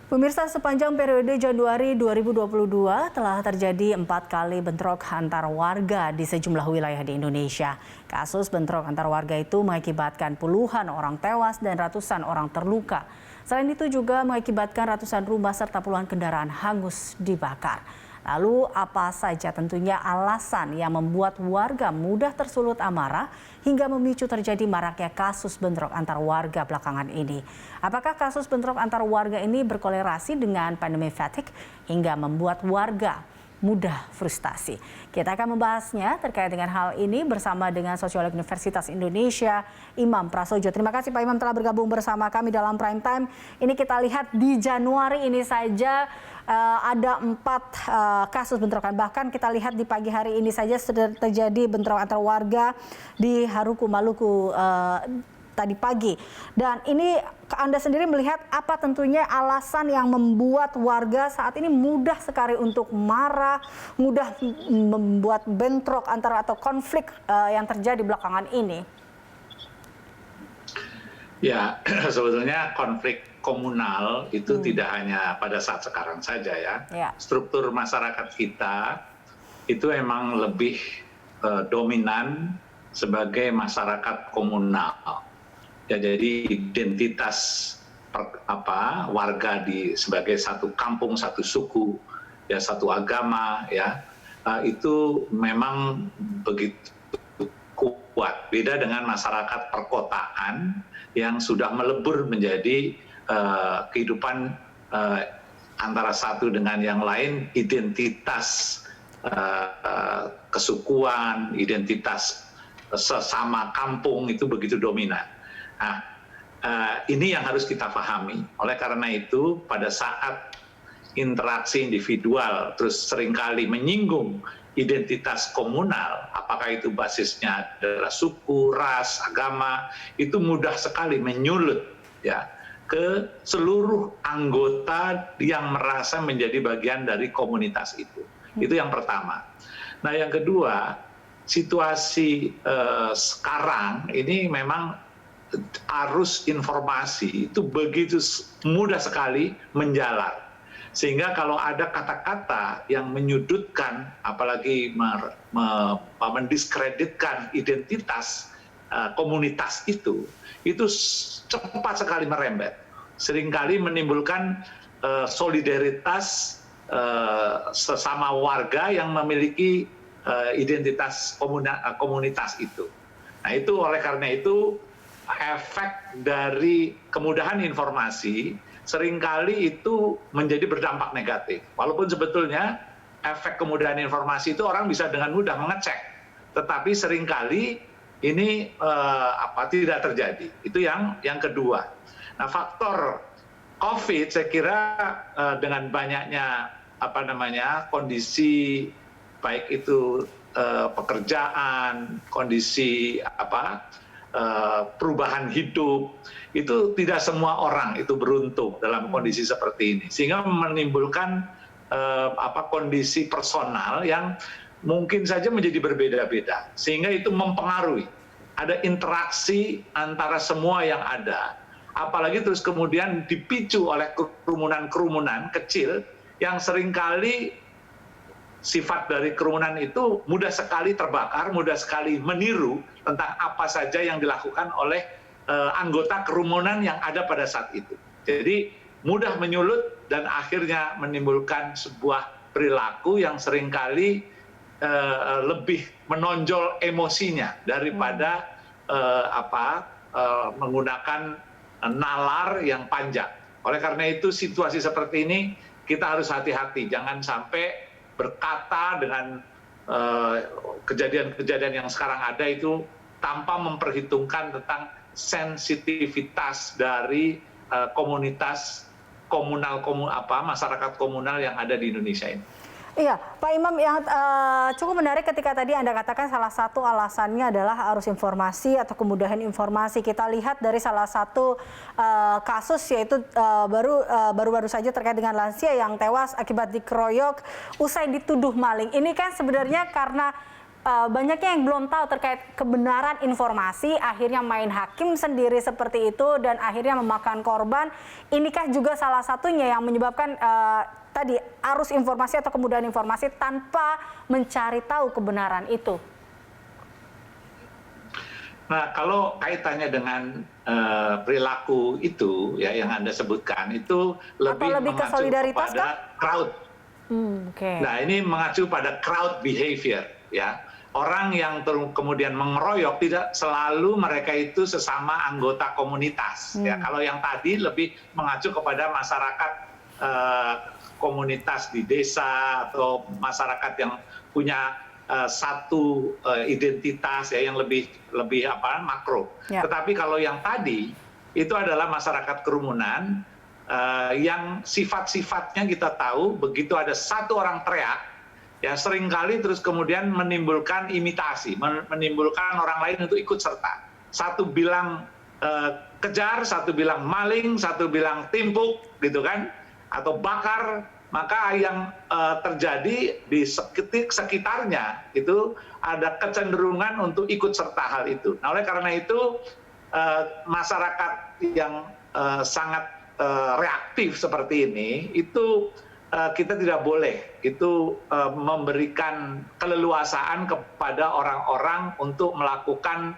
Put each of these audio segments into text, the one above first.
Pemirsa, sepanjang periode Januari 2022 telah terjadi 4 kali bentrok antar warga di sejumlah wilayah di Indonesia. Kasus bentrok antar warga itu mengakibatkan puluhan orang tewas dan ratusan orang terluka. Selain itu juga mengakibatkan ratusan rumah serta puluhan kendaraan hangus dibakar. Lalu apa saja tentunya alasan yang membuat warga mudah tersulut amarah hingga memicu terjadi maraknya kasus bentrok antar warga belakangan ini? Apakah kasus bentrok antar warga ini berkolerasi dengan pandemi fatigue hingga membuat warga mudah frustasi? Kita akan membahasnya terkait dengan hal ini bersama dengan Sosiolog Universitas Indonesia, Imam Prasojo. Terima kasih Pak Imam telah bergabung bersama kami dalam Prime Time. Ini kita lihat di Januari ini saja ada 4 kasus bentrokan. Bahkan kita lihat di pagi hari ini saja sudah terjadi bentrok antar warga di Haruku Maluku tadi pagi. Dan ini Anda sendiri melihat apa tentunya alasan yang membuat warga saat ini mudah sekali untuk marah, mudah membuat bentrok antara atau konflik yang terjadi belakangan ini? Ya, sebetulnya konflik komunal itu tidak hanya pada saat sekarang saja ya. Struktur masyarakat kita itu emang lebih dominan sebagai masyarakat komunal. Ya, jadi identitas warga sebagai satu kampung, satu suku, ya satu agama, ya itu memang begitu kuat. Beda dengan masyarakat perkotaan yang sudah melebur menjadi kehidupan antara satu dengan yang lain, identitas kesukuan, identitas sesama kampung itu begitu dominan. Nah, ini yang harus kita pahami. Oleh karena itu, pada saat interaksi individual terus seringkali menyinggung identitas komunal, apakah itu basisnya adalah suku, ras, agama, itu mudah sekali menyulut ya ke seluruh anggota yang merasa menjadi bagian dari komunitas itu. Itu yang pertama. Nah, yang kedua, situasi sekarang ini memang arus informasi itu begitu mudah sekali menjalar. Sehingga kalau ada kata-kata yang menyudutkan, apalagi mendiskreditkan identitas komunitas itu cepat sekali merembet. Seringkali menimbulkan solidaritas sesama warga yang memiliki identitas komunitas itu. Nah, itu oleh karena itu efek dari kemudahan informasi seringkali itu menjadi berdampak negatif. Walaupun sebetulnya efek kemudahan informasi itu orang bisa dengan mudah mengecek, tetapi seringkali ini tidak terjadi. Itu yang kedua. Nah, faktor COVID saya kira dengan banyaknya kondisi baik itu pekerjaan, kondisi perubahan hidup, itu tidak semua orang itu beruntung dalam kondisi seperti ini, sehingga menimbulkan kondisi personal yang mungkin saja menjadi berbeda-beda, sehingga itu mempengaruhi ada interaksi antara semua yang ada, apalagi terus kemudian dipicu oleh kerumunan-kerumunan kecil yang seringkali sifat dari kerumunan itu mudah sekali terbakar, mudah sekali meniru tentang apa saja yang dilakukan oleh anggota kerumunan yang ada pada saat itu. Jadi mudah menyulut dan akhirnya menimbulkan sebuah perilaku yang seringkali lebih menonjol emosinya daripada menggunakan nalar yang panjang. Oleh karena itu situasi seperti ini kita harus hati-hati, jangan sampai berkata dengan kejadian-kejadian yang sekarang ada itu tanpa memperhitungkan tentang sensitivitas dari komunitas komunal, masyarakat komunal yang ada di Indonesia ini. Iya, Pak Imam, yang cukup menarik ketika tadi Anda katakan salah satu alasannya adalah arus informasi atau kemudahan informasi. Kita lihat dari salah satu kasus yaitu baru-baru saja terkait dengan lansia yang tewas akibat dikeroyok usai dituduh maling. Ini kan sebenarnya karena banyaknya yang belum tahu terkait kebenaran informasi, akhirnya main hakim sendiri seperti itu dan akhirnya memakan korban. Inikah juga salah satunya yang menyebabkan tadi arus informasi atau kemudahan informasi tanpa mencari tahu kebenaran itu? Nah, kalau kaitannya dengan perilaku itu ya yang Anda sebutkan itu lebih ke mengacu solidaritas kepada crowd. Nah, ini mengacu pada crowd behavior ya. Orang yang kemudian mengeroyok tidak selalu mereka itu sesama anggota komunitas. Ya, kalau yang tadi lebih mengacu kepada masyarakat komunitas di desa atau masyarakat yang punya satu identitas ya yang lebih makro. Ya. Tetapi kalau yang tadi itu adalah masyarakat kerumunan yang sifat-sifatnya kita tahu begitu ada satu orang teriak. Ya seringkali terus kemudian menimbulkan imitasi, menimbulkan orang lain untuk ikut serta. Satu bilang kejar, satu bilang maling, satu bilang timpuk, gitu kan, atau bakar. Maka yang terjadi di sekitarnya itu ada kecenderungan untuk ikut serta hal itu. Nah oleh karena itu masyarakat yang sangat reaktif seperti ini itu kita tidak boleh itu memberikan keleluasaan kepada orang-orang untuk melakukan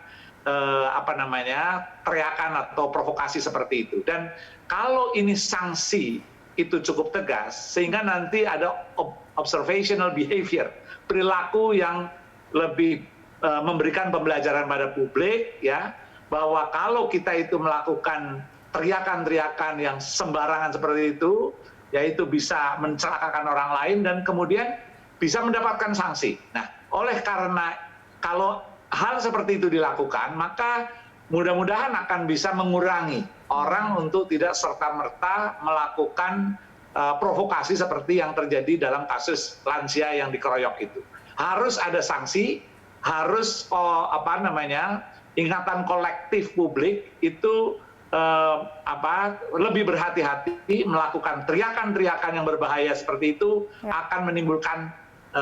teriakan atau provokasi seperti itu. Dan kalau ini sanksi itu cukup tegas sehingga nanti ada observational behavior, perilaku yang lebih memberikan pembelajaran pada publik ya bahwa kalau kita itu melakukan teriakan-teriakan yang sembarangan seperti itu yaitu bisa mencelakakan orang lain dan kemudian bisa mendapatkan sanksi. Nah, oleh karena kalau hal seperti itu dilakukan, maka mudah-mudahan akan bisa mengurangi orang untuk tidak serta-merta melakukan provokasi seperti yang terjadi dalam kasus lansia yang dikeroyok itu. Harus ada sanksi, harus ingatan kolektif publik itu lebih berhati-hati melakukan teriakan-teriakan yang berbahaya seperti itu akan menimbulkan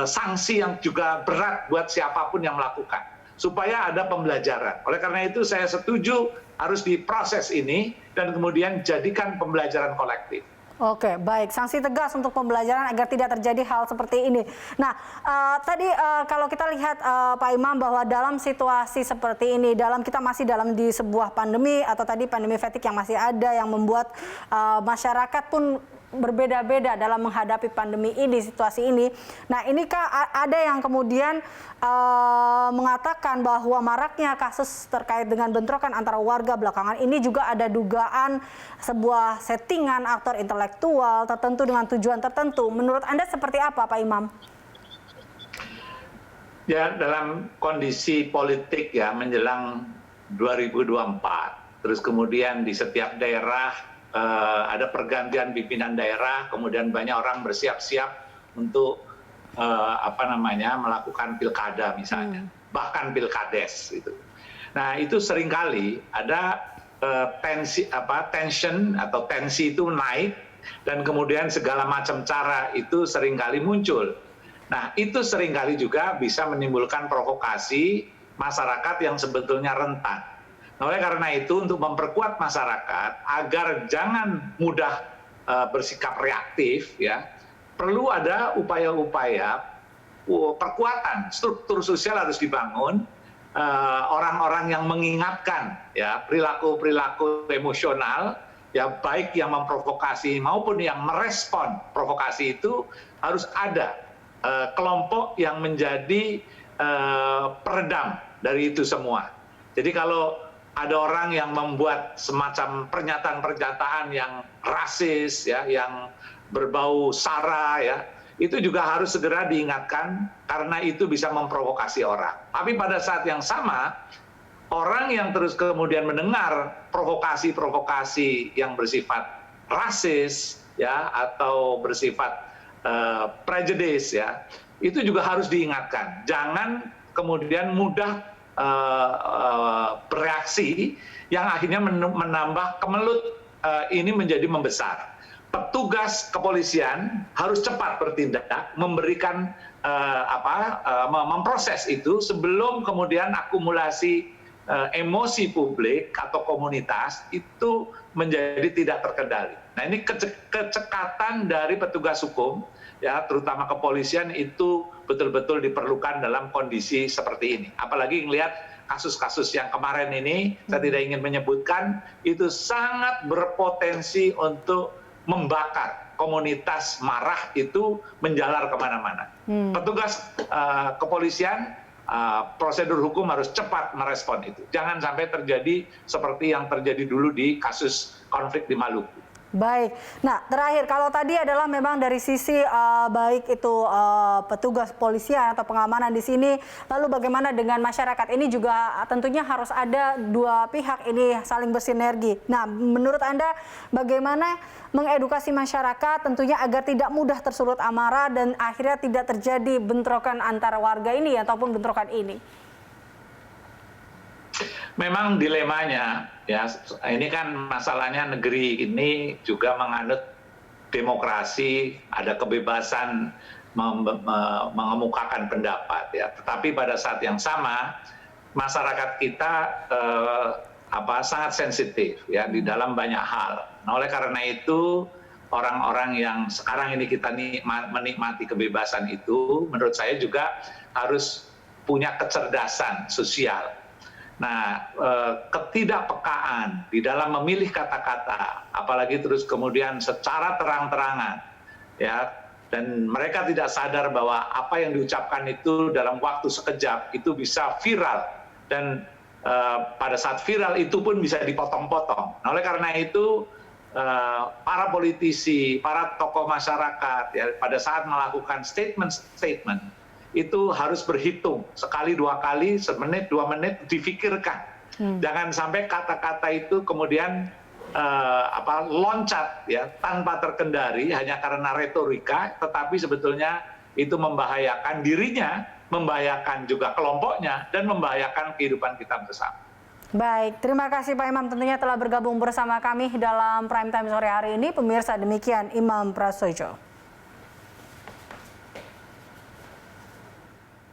sanksi yang juga berat buat siapapun yang melakukan supaya ada pembelajaran. Oleh karena itu saya setuju harus diproses ini dan kemudian jadikan pembelajaran kolektif. Oke, baik. Sanksi tegas untuk pembelajaran agar tidak terjadi hal seperti ini. Nah, tadi kalau kita lihat Pak Imam bahwa dalam situasi seperti ini, kita masih di sebuah pandemi atau tadi pandemi fatigue yang masih ada yang membuat masyarakat pun berbeda-beda dalam menghadapi pandemi ini, situasi ini. Nah, inikah ada yang kemudian mengatakan bahwa maraknya kasus terkait dengan bentrokan antara warga belakangan ini juga ada dugaan sebuah settingan aktor intelektual tertentu dengan tujuan tertentu. Menurut Anda seperti apa, Pak Imam? Ya, dalam kondisi politik ya menjelang 2024, terus kemudian di setiap daerah ada pergantian pimpinan daerah, kemudian banyak orang bersiap-siap untuk melakukan pilkada misalnya, bahkan pilkades itu. Nah itu seringkali ada tensi itu naik dan kemudian segala macam cara itu seringkali muncul. Nah itu seringkali juga bisa menimbulkan provokasi masyarakat yang sebetulnya rentan. Oleh karena itu untuk memperkuat masyarakat agar jangan mudah bersikap reaktif ya perlu ada upaya-upaya perkuatan struktur sosial harus dibangun, orang-orang yang mengingatkan ya perilaku emosional ya baik yang memprovokasi maupun yang merespon provokasi itu harus ada kelompok yang menjadi peredam dari itu semua. Jadi kalau ada orang yang membuat semacam pernyataan-pernyataan yang rasis, ya, yang berbau sara, ya, itu juga harus segera diingatkan karena itu bisa memprovokasi orang. Tapi pada saat yang sama, orang yang terus kemudian mendengar provokasi-provokasi yang bersifat rasis, ya, atau bersifat prejudice, ya, itu juga harus diingatkan. Jangan kemudian mudah bereaksi yang akhirnya menambah kemelut ini menjadi membesar. petugas kepolisian harus cepat bertindak, memberikan memproses itu sebelum kemudian akumulasi emosi publik atau komunitas itu menjadi tidak terkendali. Nah, ini kecekatan dari petugas hukum, ya, terutama kepolisian itu betul-betul diperlukan dalam kondisi seperti ini. Apalagi melihat kasus-kasus yang kemarin ini, saya tidak ingin menyebutkan, itu sangat berpotensi untuk membakar komunitas marah itu menjalar kemana-mana. Petugas kepolisian, prosedur hukum harus cepat merespon itu. Jangan sampai terjadi seperti yang terjadi dulu di kasus konflik di Maluku. Baik. Nah, terakhir, kalau tadi adalah memang dari sisi baik itu petugas polisian atau pengamanan di sini, lalu bagaimana dengan masyarakat? Ini juga tentunya harus ada dua pihak ini saling bersinergi. Nah, menurut Anda bagaimana mengedukasi masyarakat tentunya agar tidak mudah tersulut amarah dan akhirnya tidak terjadi bentrokan antara warga ini ataupun bentrokan ini? Memang dilemanya, ya, ini kan masalahnya negeri ini juga menganut demokrasi, ada kebebasan mengemukakan pendapat, ya. Tetapi pada saat yang sama masyarakat kita sangat sensitif, ya, di dalam banyak hal. Nah, oleh karena itu orang-orang yang sekarang ini kita menikmati kebebasan itu, menurut saya juga harus punya kecerdasan sosial. Nah, ketidakpekaan di dalam memilih kata-kata, apalagi terus kemudian secara terang-terangan, ya, dan mereka tidak sadar bahwa apa yang diucapkan itu dalam waktu sekejap itu bisa viral, dan pada saat viral itu pun bisa dipotong-potong. Nah, oleh karena itu para politisi, para tokoh masyarakat, ya, pada saat melakukan statement itu harus berhitung sekali, dua kali, semenit, 2 menit, difikirkan. Jangan sampai kata-kata itu kemudian loncat, ya, tanpa terkendali hanya karena retorika, tetapi sebetulnya itu membahayakan dirinya, membahayakan juga kelompoknya, dan membahayakan kehidupan kita bersama. Baik, terima kasih Pak Imam tentunya telah bergabung bersama kami dalam Prime Time sore hari ini. Pemirsa, demikian Imam Prasojo.